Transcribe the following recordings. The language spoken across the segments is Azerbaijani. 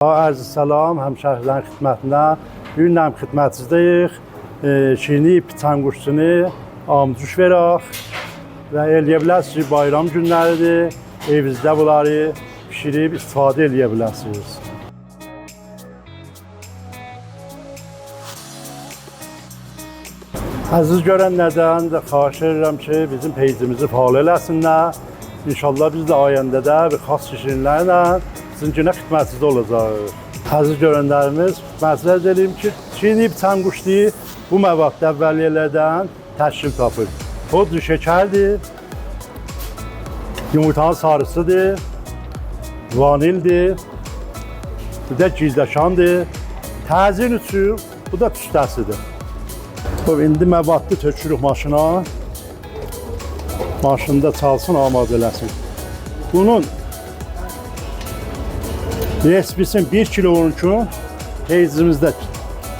Arz salam, həmşəhrilərin xidmətinə. Bu gün həm xidmətinizdəyik. Şirini piçan quşçunu amcuş verək və eləyə bilərsiniz. Bayram günləridir. Evinizdə bunları pişirib istifadə eləyə bilərsiniz. Əziz görənlərdən də xahiş edirəm ki, bizim peycimizi fəal eləsinlər. İnşallah biz də ayəndə də bir xas şirinlərlə sizin günə xidmətinizdə olacaq. Əziz görənlərimiz, məsləhət edeyim ki, şirini piçan quşluğu bu məvaqt əvvəliyyələrdən təşkil tapır. Pudru şəkərdir, yumurtanın sarısıdır, vanildir, bu da gizləşandır, təzyin üçün bu da püstəsidir. İndi məvaqtı tökürük maşına, maşında çalsın, amadə eləsin. Bunun respisini 1 kilonun üçün peycimizdə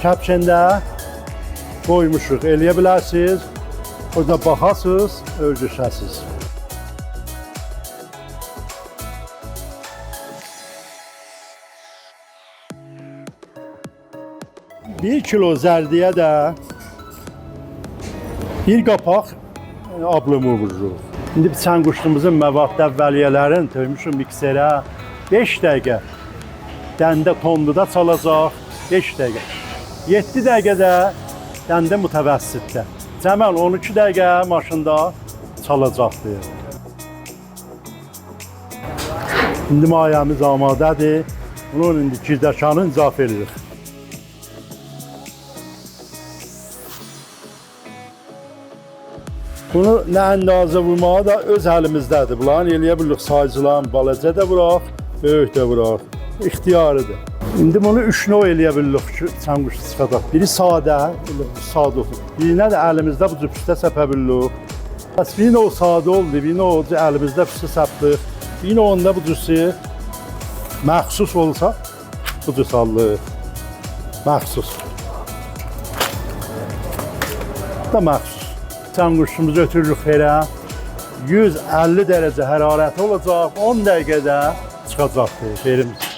kəpçəndə qoymuşuq. Eləyə bilərsiniz, orada baxasınız, ölçüşəsiniz. Bir kilo zərdiyə də bir qapaq ablımı vururuq. İndi piçan quşluğumuzun məvaqt əvvəliyyələrini töymüşüm mikserə 5 dəqiqə. Dəndə tonluda çalacaq 5 dəqiqə. 7 dəqiqədə dəndə mütəvəssitdə. Cəməl 12 dəqiqə maşında çalacaqdır. İndi mayəmiz amadədir. Bunun indi girdəkanını izafə edirik. Bunu nə əndazə vurmağı da öz əlimizdədir. Bunların eləyə bilirik saycılan, balaca da vuraq, böyük də vuraq. İxtiyarıdır. İndi bunu 3 növ eləyə bilirik ki, piçan quşu çıxacaq. Biri sadə, sadə olur. Birinə də əlimizdə bu cür püstə səpə bilirik. Bir növ sadə oldu, bir növ əlimizdə püstə səpdik. Bir növündə bu cürsi məxsus olsa, bu cür sallıq. Məxsus. Bu da məxsus. Piçan quşumuzu ötürürük yerə. 150 dərəcə hərarəti olacaq, 10 dəqiqədə çıxacaqdır yerimiz.